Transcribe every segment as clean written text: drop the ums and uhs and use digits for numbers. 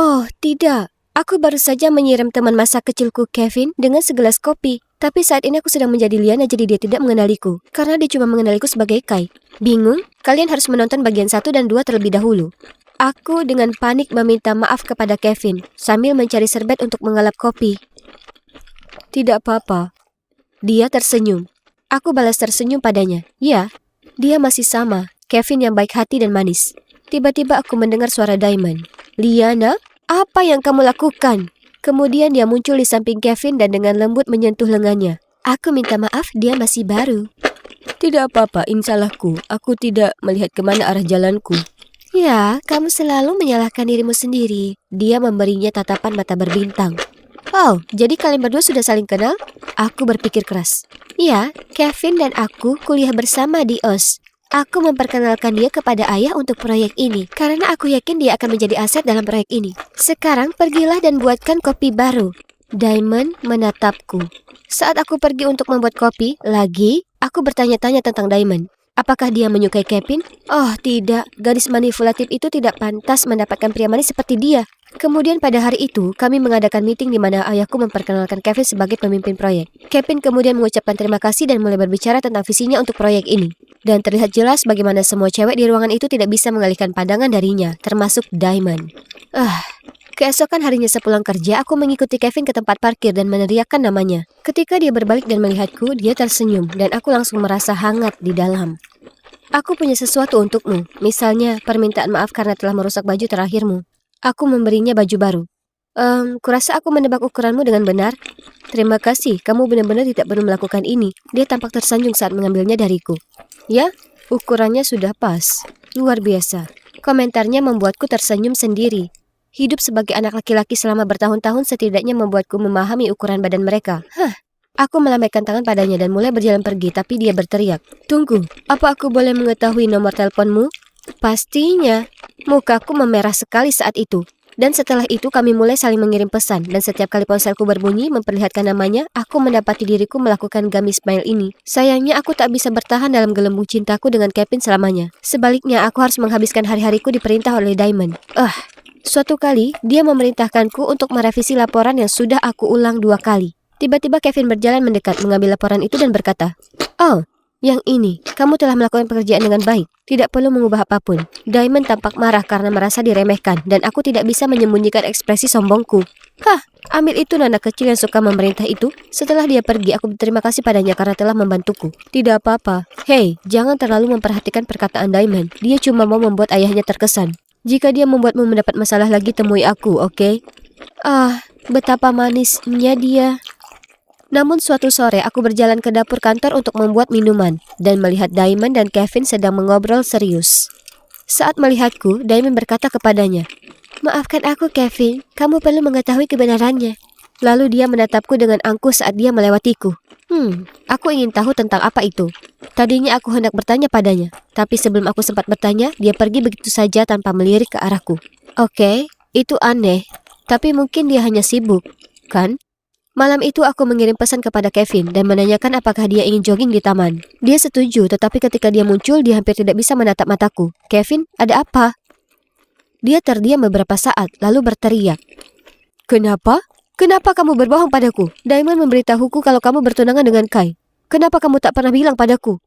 Oh, tidak. Aku baru saja menyiram teman masa kecilku Kevin dengan segelas kopi. Tapi saat ini aku sedang menjadi Liana, jadi dia tidak mengenaliku. Karena dia cuma mengenaliku sebagai Kai. Bingung? Kalian harus menonton bagian 1 dan 2 terlebih dahulu. Aku dengan panik meminta maaf kepada Kevin sambil mencari serbet untuk mengelap kopi. Tidak apa-apa. Dia tersenyum. Aku balas tersenyum padanya. Ya, dia masih sama. Kevin yang baik hati dan manis. Tiba-tiba aku mendengar suara Diamond. Liana? Apa yang kamu lakukan? Kemudian dia muncul di samping Kevin dan dengan lembut menyentuh lengannya. Aku minta maaf, dia masih baru. Tidak apa-apa, ini salahku. Aku tidak melihat kemana arah jalanku. Ya, kamu selalu menyalahkan dirimu sendiri. Dia memberinya tatapan mata berbintang. Oh, jadi kalian berdua sudah saling kenal? Aku berpikir keras. Ya, Kevin dan aku kuliah bersama di OS. Aku memperkenalkan dia kepada ayah untuk proyek ini, karena aku yakin dia akan menjadi aset dalam proyek ini. Sekarang pergilah dan buatkan kopi baru. Diamond menatapku. Saat aku pergi untuk membuat kopi, aku bertanya-tanya tentang Diamond. Apakah dia menyukai Kevin? Oh tidak, gadis manipulatif itu tidak pantas mendapatkan pria manis seperti dia. Kemudian pada hari itu, kami mengadakan meeting di mana ayahku memperkenalkan Kevin sebagai pemimpin proyek. Kevin kemudian mengucapkan terima kasih dan mulai berbicara tentang visinya untuk proyek ini. Dan terlihat jelas bagaimana semua cewek di ruangan itu tidak bisa mengalihkan pandangan darinya, termasuk Diamond. Keesokan harinya sepulang kerja, aku mengikuti Kevin ke tempat parkir dan meneriakkan namanya. Ketika dia berbalik dan melihatku, dia tersenyum dan aku langsung merasa hangat di dalam. Aku punya sesuatu untukmu, misalnya permintaan maaf karena telah merusak baju terakhirmu. Aku memberinya baju baru. Kurasa aku menebak ukuranmu dengan benar. Terima kasih, kamu benar-benar tidak perlu melakukan ini. Dia tampak tersanjung saat mengambilnya dariku. Ya, ukurannya sudah pas. Luar biasa. Komentarnya membuatku tersenyum sendiri. Hidup sebagai anak laki-laki selama bertahun-tahun setidaknya membuatku memahami ukuran badan mereka. Aku melambaikan tangan padanya dan mulai berjalan pergi, tapi dia berteriak. Tunggu, apa aku boleh mengetahui nomor teleponmu? Pastinya. Mukaku memerah sekali saat itu. Dan setelah itu kami mulai saling mengirim pesan, dan setiap kali ponselku berbunyi memperlihatkan namanya, aku mendapati diriku melakukan gummy smile ini. Sayangnya aku tak bisa bertahan dalam gelembung cintaku dengan Kevin selamanya. Sebaliknya, aku harus menghabiskan hari-hariku diperintah oleh Diamond. Suatu kali, dia memerintahkanku untuk merevisi laporan yang sudah aku ulang 2 kali. Tiba-tiba Kevin berjalan mendekat, mengambil laporan itu dan berkata, "Oh, yang ini, kamu telah melakukan pekerjaan dengan baik. Tidak perlu mengubah apapun." Diamond tampak marah karena merasa diremehkan, dan aku tidak bisa menyembunyikan ekspresi sombongku. Ambil itu anak kecil yang suka memerintah itu. Setelah dia pergi, aku berterima kasih padanya karena telah membantuku. Tidak apa-apa. Hei, jangan terlalu memperhatikan perkataan Diamond. Dia cuma mau membuat ayahnya terkesan. Jika dia membuatmu mendapat masalah lagi, temui aku, oke? Betapa manisnya dia. Namun suatu sore aku berjalan ke dapur kantor untuk membuat minuman dan melihat Diamond dan Kevin sedang mengobrol serius. Saat melihatku, Diamond berkata kepadanya, "Maafkan aku Kevin, kamu perlu mengetahui kebenarannya." Lalu dia menatapku dengan angkuh saat dia melewatiku. Aku ingin tahu tentang apa itu. Tadinya aku hendak bertanya padanya, tapi sebelum aku sempat bertanya, dia pergi begitu saja tanpa melirik ke arahku. Oke, itu aneh, tapi mungkin dia hanya sibuk, kan? Malam itu aku mengirim pesan kepada Kevin dan menanyakan apakah dia ingin jogging di taman. Dia setuju, tetapi ketika dia muncul, dia hampir tidak bisa menatap mataku. "Kevin, ada apa?" Dia terdiam beberapa saat, lalu berteriak. "Kenapa? Kenapa kamu berbohong padaku? Diamond memberitahuku kalau kamu bertunangan dengan Kai. Kenapa kamu tak pernah bilang padaku?"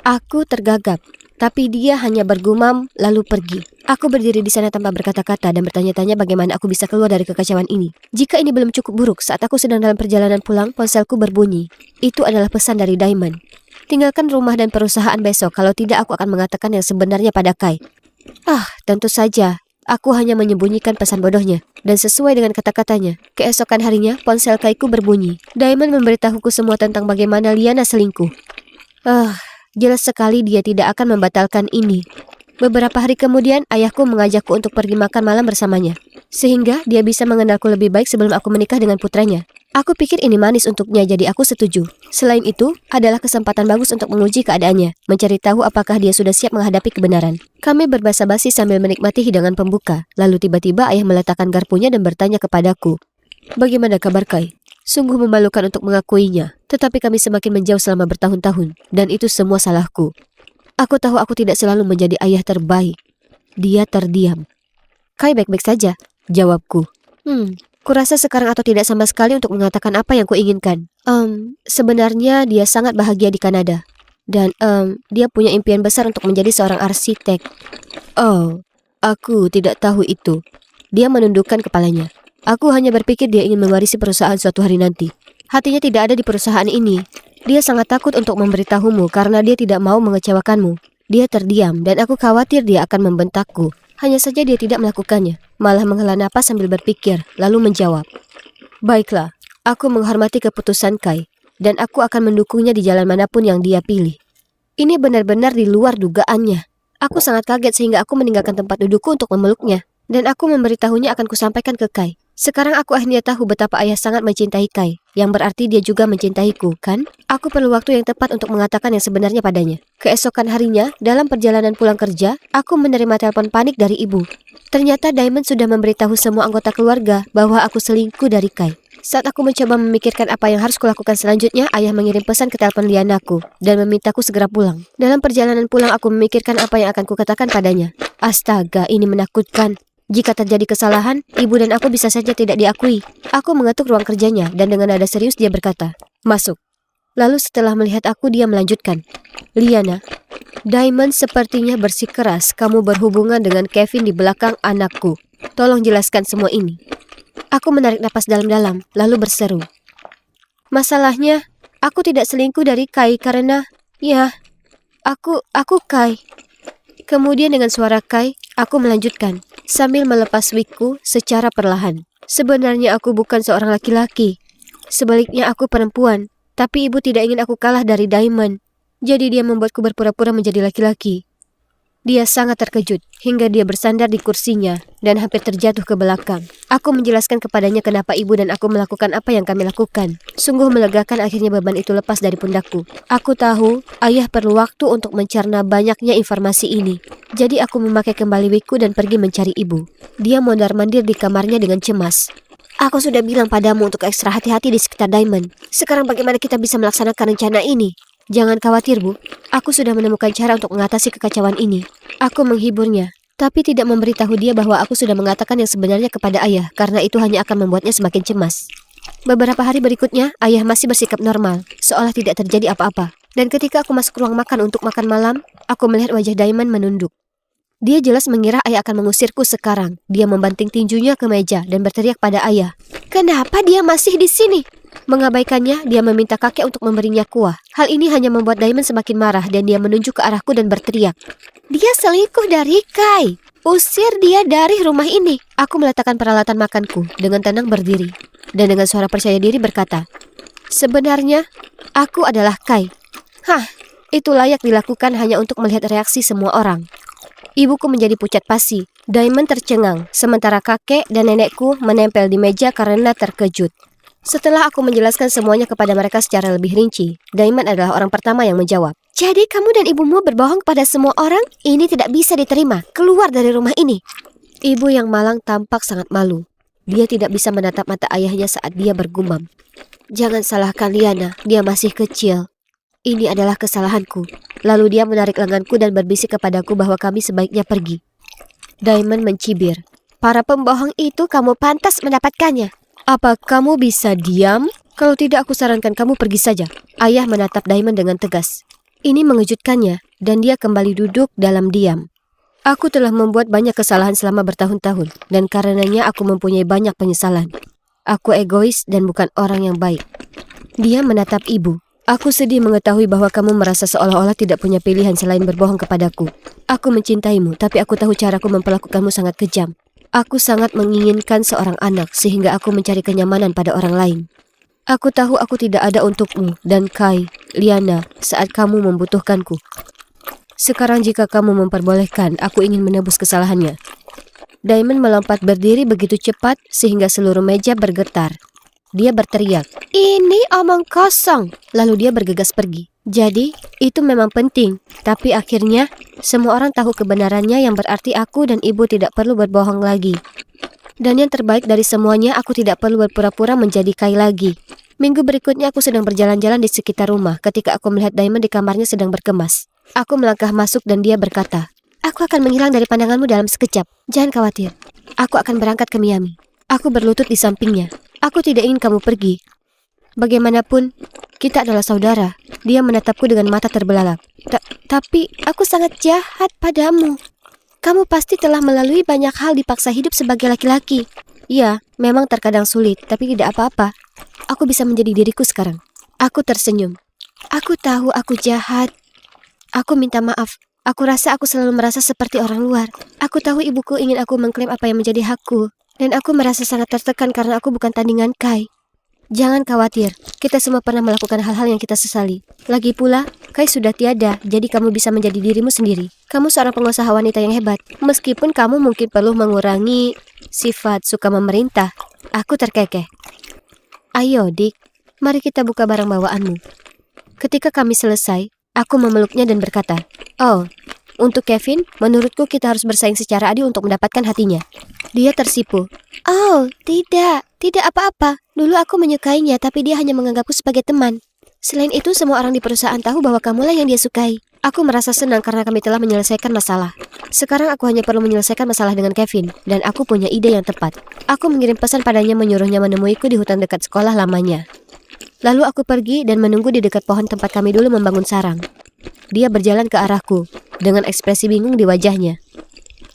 Aku tergagap. Tapi dia hanya bergumam lalu pergi. Aku berdiri di sana tanpa berkata-kata dan bertanya-tanya bagaimana aku bisa keluar dari kekacauan ini. Jika ini belum cukup buruk, saat aku sedang dalam perjalanan pulang, ponselku berbunyi. Itu adalah pesan dari Diamond. "Tinggalkan rumah dan perusahaan besok, kalau tidak aku akan mengatakan yang sebenarnya pada Kai." Tentu saja. Aku hanya menyembunyikan pesan bodohnya. Dan sesuai dengan kata-katanya, keesokan harinya ponsel Kaiku berbunyi. Diamond memberitahuku semua tentang bagaimana Liana selingkuh. Jelas sekali dia tidak akan membatalkan ini. Beberapa hari kemudian, ayahku mengajakku untuk pergi makan malam bersamanya. Sehingga dia bisa mengenalku lebih baik sebelum aku menikah dengan putranya. Aku pikir ini manis untuknya, jadi aku setuju. Selain itu, adalah kesempatan bagus untuk menguji keadaannya, mencari tahu apakah dia sudah siap menghadapi kebenaran. Kami berbasa-basi sambil menikmati hidangan pembuka. Lalu tiba-tiba ayah meletakkan garpunya dan bertanya kepadaku, "Bagaimana kabar Kai?" Sungguh memalukan untuk mengakuinya, tetapi kami semakin menjauh selama bertahun-tahun, dan itu semua salahku. Aku tahu aku tidak selalu menjadi ayah terbaik. Dia terdiam. Kai baik-baik saja, jawabku. Kurasa sekarang atau tidak sama sekali untuk mengatakan apa yang kuinginkan. Sebenarnya dia sangat bahagia di Kanada. Dan dia punya impian besar untuk menjadi seorang arsitek. Oh, aku tidak tahu itu. Dia menundukkan kepalanya. Aku hanya berpikir dia ingin mewarisi perusahaan suatu hari nanti. Hatinya tidak ada di perusahaan ini. Dia sangat takut untuk memberitahumu karena dia tidak mau mengecewakanmu. Dia terdiam dan aku khawatir dia akan membentakku. Hanya saja dia tidak melakukannya, malah menghela napas sambil berpikir, lalu menjawab. Baiklah, aku menghormati keputusan Kai, dan aku akan mendukungnya di jalan manapun yang dia pilih. Ini benar-benar di luar dugaannya. Aku sangat kaget sehingga aku meninggalkan tempat dudukku untuk memeluknya, dan aku memberitahunya akan kusampaikan ke Kai. Sekarang aku akhirnya tahu betapa ayah sangat mencintai Kai, yang berarti dia juga mencintaiku, kan? Aku perlu waktu yang tepat untuk mengatakan yang sebenarnya padanya. Keesokan harinya, dalam perjalanan pulang kerja, aku menerima telepon panik dari ibu. Ternyata Diamond sudah memberitahu semua anggota keluarga bahwa aku selingkuh dari Kai. Saat aku mencoba memikirkan apa yang harus kulakukan selanjutnya, ayah mengirim pesan ke telepon Lianaku dan memintaku segera pulang. Dalam perjalanan pulang, aku memikirkan apa yang akan kukatakan padanya. Astaga, ini menakutkan. Jika terjadi kesalahan, ibu dan aku bisa saja tidak diakui. Aku mengetuk ruang kerjanya dan dengan nada serius dia berkata, "Masuk." Lalu setelah melihat aku, dia melanjutkan, "Liana, Diamond sepertinya bersikeras kamu berhubungan dengan Kevin di belakang anakku. Tolong jelaskan semua ini." Aku menarik napas dalam-dalam, lalu berseru, "Masalahnya, aku tidak selingkuh dari Kai karena, ya, aku Kai." Kemudian dengan suara Kai, aku melanjutkan, sambil melepas wigku secara perlahan. Sebenarnya aku bukan seorang laki-laki. Sebaliknya aku perempuan. Tapi ibu tidak ingin aku kalah dari Diamond. Jadi dia membuatku berpura-pura menjadi laki-laki. Dia sangat terkejut hingga dia bersandar di kursinya dan hampir terjatuh ke belakang. Aku menjelaskan kepadanya kenapa ibu dan aku melakukan apa yang kami lakukan. Sungguh melegakan akhirnya beban itu lepas dari pundakku. Aku tahu ayah perlu waktu untuk mencerna banyaknya informasi ini. Jadi aku memakai kembali wigku dan pergi mencari ibu. Dia mondar-mandir di kamarnya dengan cemas. "Aku sudah bilang padamu untuk ekstra hati-hati di sekitar Diamond. Sekarang bagaimana kita bisa melaksanakan rencana ini?" "Jangan khawatir, Bu. Aku sudah menemukan cara untuk mengatasi kekacauan ini." Aku menghiburnya, tapi tidak memberitahu dia bahwa aku sudah mengatakan yang sebenarnya kepada ayah, karena itu hanya akan membuatnya semakin cemas. Beberapa hari berikutnya, ayah masih bersikap normal, seolah tidak terjadi apa-apa. Dan ketika aku masuk ruang makan untuk makan malam, aku melihat wajah Diamond menunduk. Dia jelas mengira ayah akan mengusirku sekarang. Dia membanting tinjunya ke meja dan berteriak pada ayah, "Kenapa dia masih di sini?" Mengabaikannya, dia meminta kakek untuk memberinya kuah. Hal ini hanya membuat Diamond semakin marah dan dia menunjuk ke arahku dan berteriak, "Dia selingkuh dari Kai. Usir dia dari rumah ini." Aku meletakkan peralatan makanku dengan tenang berdiri dan dengan suara percaya diri berkata, "Sebenarnya, aku adalah Kai." Hah, itu layak dilakukan hanya untuk melihat reaksi semua orang. Ibuku menjadi pucat pasi. Diamond tercengang, sementara kakek dan nenekku menempel di meja karena terkejut. Setelah aku menjelaskan semuanya kepada mereka secara lebih rinci, Diamond adalah orang pertama yang menjawab, "Jadi kamu dan ibumu berbohong kepada semua orang? Ini tidak bisa diterima. Keluar dari rumah ini." Ibu yang malang tampak sangat malu. Dia tidak bisa menatap mata ayahnya saat dia bergumam, "Jangan salahkan Liana, dia masih kecil. Ini adalah kesalahanku." Lalu dia menarik lenganku dan berbisik kepadaku bahwa kami sebaiknya pergi. Diamond mencibir, "Para pembohong itu kamu pantas mendapatkannya. Apa kamu bisa diam? Kalau tidak, aku sarankan kamu pergi saja." Ayah menatap Diamond dengan tegas. Ini mengejutkannya dan dia kembali duduk dalam diam. Aku telah membuat banyak kesalahan selama bertahun-tahun dan karenanya aku mempunyai banyak penyesalan. Aku egois dan bukan orang yang baik. Dia menatap ibu. "Aku sedih mengetahui bahwa kamu merasa seolah-olah tidak punya pilihan selain berbohong kepadaku. Aku mencintaimu, tapi aku tahu caraku memperlakukanmu sangat kejam. Aku sangat menginginkan seorang anak sehingga aku mencari kenyamanan pada orang lain. Aku tahu aku tidak ada untukmu dan Kai, Liana, saat kamu membutuhkanku. Sekarang jika kamu memperbolehkan, aku ingin menebus kesalahannya." Diamond melompat berdiri begitu cepat sehingga seluruh meja bergetar. Dia berteriak, "Ini omong kosong." Lalu dia bergegas pergi. Jadi, itu memang penting. Tapi akhirnya, semua orang tahu kebenarannya yang berarti aku dan ibu tidak perlu berbohong lagi. Dan yang terbaik dari semuanya, aku tidak perlu berpura-pura menjadi Kai lagi. Minggu berikutnya aku sedang berjalan-jalan di sekitar rumah ketika aku melihat Diamond di kamarnya sedang berkemas. Aku melangkah masuk dan dia berkata, Aku akan menghilang dari pandanganmu dalam sekejap. Jangan khawatir. Aku akan berangkat ke Miami. Aku berlutut di sampingnya. Aku tidak ingin kamu pergi. Bagaimanapun, kita adalah saudara. Dia menatapku dengan mata terbelalak. Tapi aku sangat jahat padamu. Kamu pasti telah melalui banyak hal dipaksa hidup sebagai laki-laki. Ya, memang terkadang sulit, tapi tidak apa-apa. Aku bisa menjadi diriku sekarang. Aku tersenyum. Aku tahu aku jahat. Aku minta maaf. Aku rasa aku selalu merasa seperti orang luar. Aku tahu ibuku ingin aku mengklaim apa yang menjadi hakku. Dan aku merasa sangat tertekan karena aku bukan tandingan Kai. Jangan khawatir, kita semua pernah melakukan hal-hal yang kita sesali. Lagi pula, Kai sudah tiada, jadi kamu bisa menjadi dirimu sendiri. Kamu seorang pengusaha wanita yang hebat. Meskipun kamu mungkin perlu mengurangi sifat suka memerintah. Aku terkekeh. Ayo, Dick, mari kita buka barang bawaanmu. Ketika kami selesai, aku memeluknya dan berkata, "Oh, untuk Kevin, menurutku kita harus bersaing secara adil untuk mendapatkan hatinya." Dia tersipu. "Oh, tidak apa-apa. Dulu aku menyukainya, tapi dia hanya menganggapku sebagai teman. Selain itu, semua orang di perusahaan tahu bahwa kamulah yang dia sukai. Aku merasa senang karena kami telah menyelesaikan masalah. Sekarang aku hanya perlu menyelesaikan masalah dengan Kevin, dan aku punya ide yang tepat." Aku mengirim pesan padanya menyuruhnya menemuiku di hutan dekat sekolah lamanya. Lalu aku pergi dan menunggu di dekat pohon tempat kami dulu membangun sarang. Dia berjalan ke arahku, dengan ekspresi bingung di wajahnya.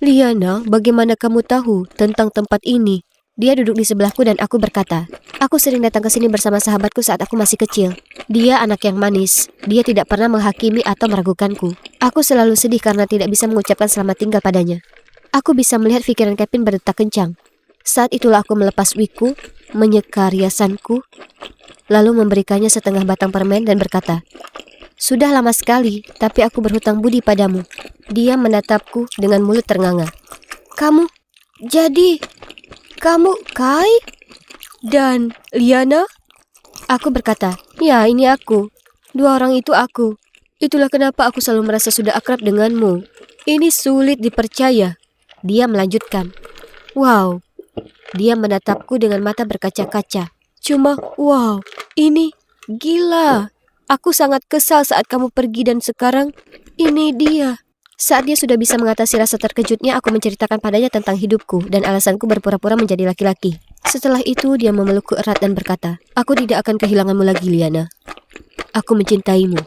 "Liana, bagaimana kamu tahu tentang tempat ini?" Dia duduk di sebelahku dan aku berkata, "Aku sering datang ke sini bersama sahabatku saat aku masih kecil. Dia anak yang manis. Dia tidak pernah menghakimi atau meragukanku. Aku selalu sedih karena tidak bisa mengucapkan selamat tinggal padanya." Aku bisa melihat pikiran Kevin berdetak kencang. Saat itulah aku melepas wigku, menyeka riasanku, lalu memberikannya setengah batang permen dan berkata, "Sudah lama sekali, tapi aku berhutang budi padamu." Dia menatapku dengan mulut ternganga. Kamu Kai? Dan Liana?" Aku berkata, "Ya, ini aku. Dua orang itu aku. Itulah kenapa aku selalu merasa sudah akrab denganmu. Ini sulit dipercaya." Dia melanjutkan, "Wow." Dia menatapku dengan mata berkaca-kaca. "Cuma, wow, ini gila. Aku sangat kesal saat kamu pergi dan sekarang ini dia." Saat dia sudah bisa mengatasi rasa terkejutnya, aku menceritakan padanya tentang hidupku dan alasanku berpura-pura menjadi laki-laki. Setelah itu, dia memelukku erat dan berkata, "Aku tidak akan kehilanganmu lagi, Liana. Aku mencintaimu."